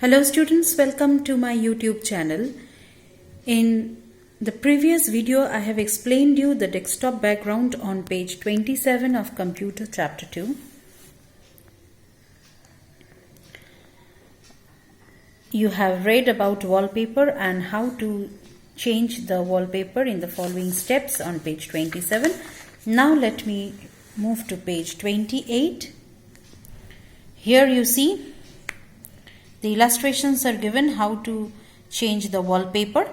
Hello students, welcome to my YouTube channel. In the previous video, I have explained you the desktop background on page 27 of Computer Chapter 2. You have read about wallpaper and how to change the wallpaper in the following steps on page 27. Now let me move to page 28. Here you see the illustrations are given how to change the wallpaper.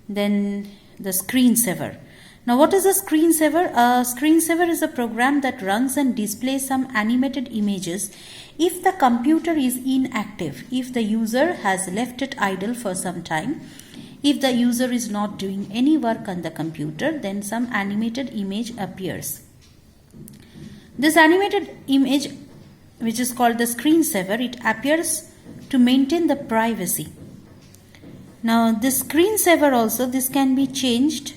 Then the screensaver. Now what is a screensaver? A screensaver is a program that runs and displays some animated images if the computer is inactive, if the user has left it idle for some time. If the user is not doing any work on the computer, then some animated image appears. This animated image, which is called the screensaver, it appears to maintain the privacy. Now this screensaver also, this can be changed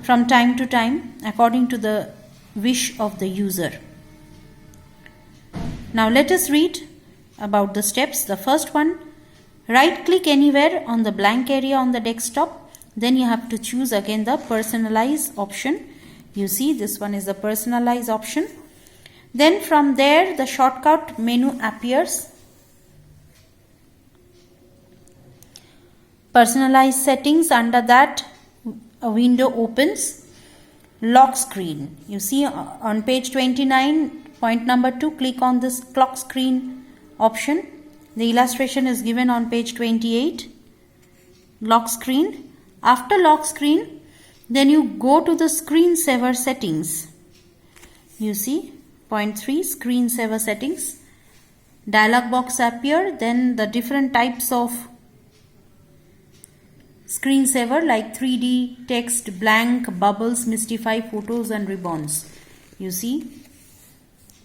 from time to time according to the wish of the user. Now let us read about the steps. The first one, right click anywhere on the blank area on the desktop. Then you have to choose again the personalize option. You see this one is the personalize option. Then from there the shortcut menu appears. Personalize settings, under that a window opens. Lock screen. You see on page 29, point number 2, click on this lock screen option. The illustration is given on page 28. Lock screen. After lock screen, then you go to the screensaver settings. You see point 3, screensaver settings. Dialog box appear. Then the different types of screensaver like 3D, text, blank, bubbles, mystify, photos and ribbons. You see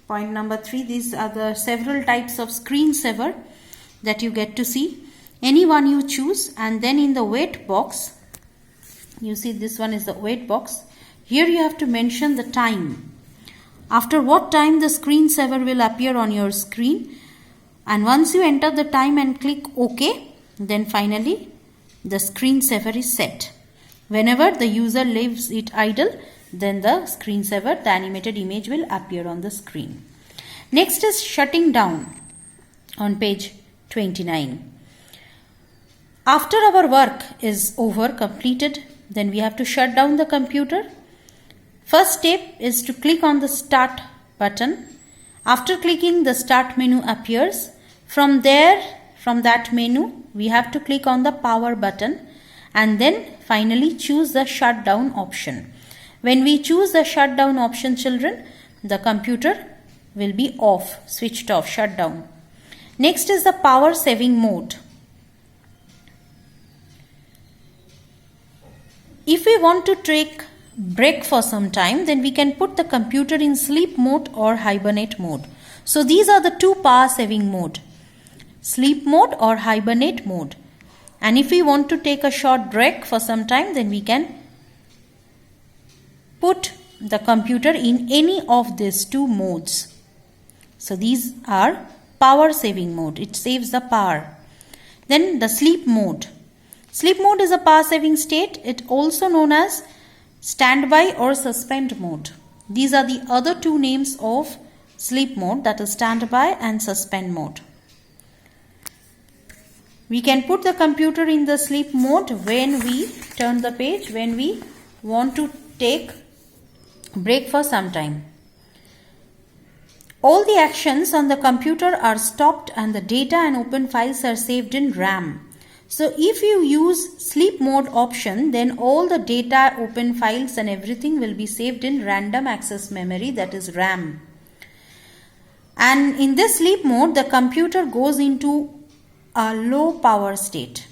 point number 3, these are the several types of screensaver that you get to see. Any one you choose, and then in the wait box, you see this one is the wait box. Here you have to mention the time. After what time the screensaver will appear on your screen, and once you enter the time and click OK, then finally the screensaver is set. Whenever the user leaves it idle, then the screensaver, the animated image, will appear on the screen. Next is shutting down on page 29. After our work is over, completed, then we have to shut down the computer. First step is to click on the start button. After clicking, the start menu appears. From there, from that menu, we have to click on the power button and then finally choose the shutdown option. When we choose the shutdown option, children, the computer will be off, switched off, shut down. Next is the power saving mode. If we want to take break for some time, then we can put the computer in sleep mode or hibernate mode. So these are the two power saving mode, sleep mode or hibernate mode. And if we want to take a short break for some time, then we can put the computer in any of these two modes. So these are power saving mode. It saves the power. Then the sleep mode. Sleep mode is a power saving state. It also known as standby or suspend mode. These are the other two names of sleep mode, that is standby and suspend mode. We can put the computer in the sleep mode when we turn the page, when we want to take break for some time. All the actions on the computer are stopped and the data and open files are saved in RAM. So if you use sleep mode option, then all the data, open files and everything will be saved in random access memory, that is RAM. And in this sleep mode, the computer goes into a low power state.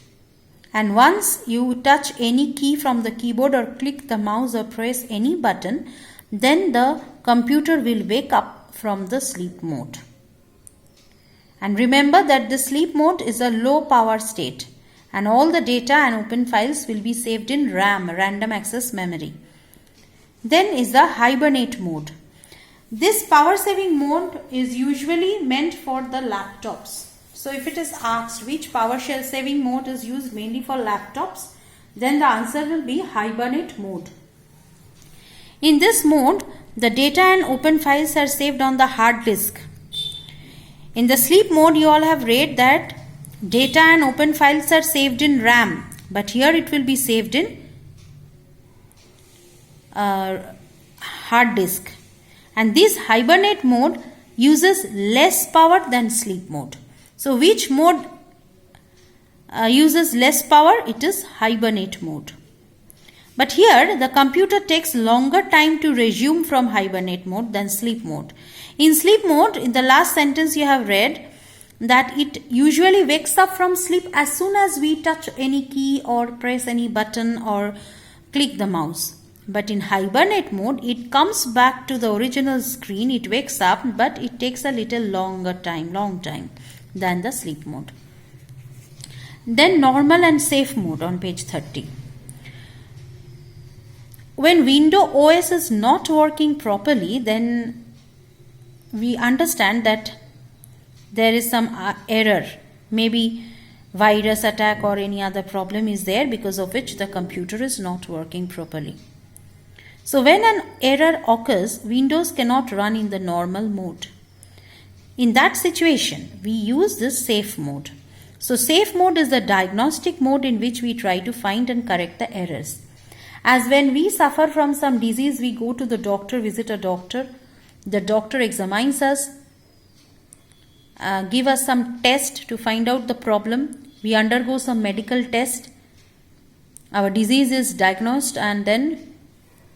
And once you touch any key from the keyboard or click the mouse or press any button, then the computer will wake up from the sleep mode. And remember that the sleep mode is a low power state. And all the data and open files will be saved in RAM, random access memory. Then is the hibernate mode. This power saving mode is usually meant for the laptops. So if it is asked which power saving mode is used mainly for laptops, then the answer will be hibernate mode. In this mode, the data and open files are saved on the hard disk. In the sleep mode, you all have read that data and open files are saved in RAM, but here it will be saved in hard disk. And this hibernate mode uses less power than sleep mode. So which mode uses less power? It is hibernate mode. But here the computer takes longer time to resume from hibernate mode than sleep mode. In sleep mode, in the last sentence you have read that it usually wakes up from sleep as soon as we touch any key or press any button or click the mouse. But in hibernate mode, it comes back to the original screen, it wakes up, but it takes a little long time than the sleep mode. Then normal and safe mode on page 30. When Windows OS is not working properly, then we understand that there is some error. Maybe virus attack or any other problem is there because of which the computer is not working properly. So when an error occurs, Windows cannot run in the normal mode. In that situation, we use this safe mode. So safe mode is the diagnostic mode in which we try to find and correct the errors. As when we suffer from some disease, we go to the doctor, visit a doctor. The doctor examines us, give us some test to find out the problem. We undergo some medical test. Our disease is diagnosed and then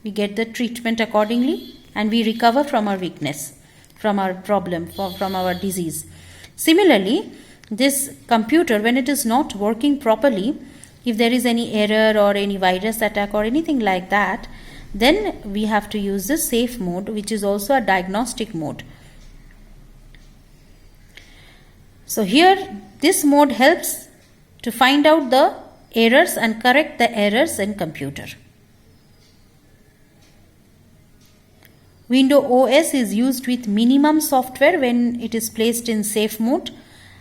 we get the treatment accordingly and we recover from our weakness, from our problem, from our disease. Similarly, this computer, when it is not working properly, if there is any error or any virus attack or anything like that, then we have to use the safe mode, which is also a diagnostic mode. So here this mode helps to find out the errors and correct the errors in computer. Windows OS is used with minimum software when it is placed in safe mode,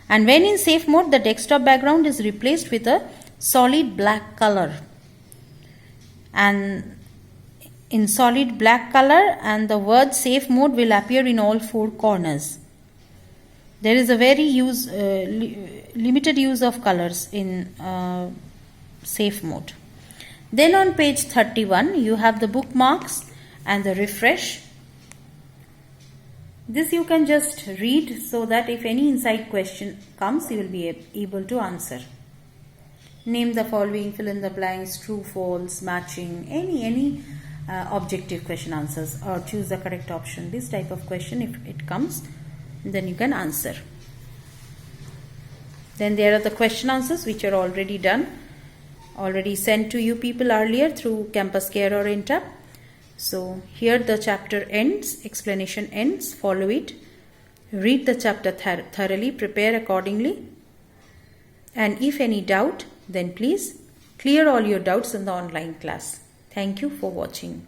and when in safe mode the desktop background is replaced with a solid black color, and in solid black color, and the word safe mode will appear in all four corners. There is a very limited use of colors in safe mode. Then on page 31 you have the bookmarks and the refresh. This you can just read so that if any inside question comes, you will be able to answer. Name the following, fill in the blanks, true, false, matching, any objective question answers, or choose the correct option. This type of question, if it comes, then you can answer. Then there are the question answers which are already done, already sent to you people earlier through Campus Care or Intap. So here the chapter ends, explanation ends, follow it, read the chapter thoroughly, prepare accordingly, and if any doubt, then please clear all your doubts in the online class. Thank you for watching.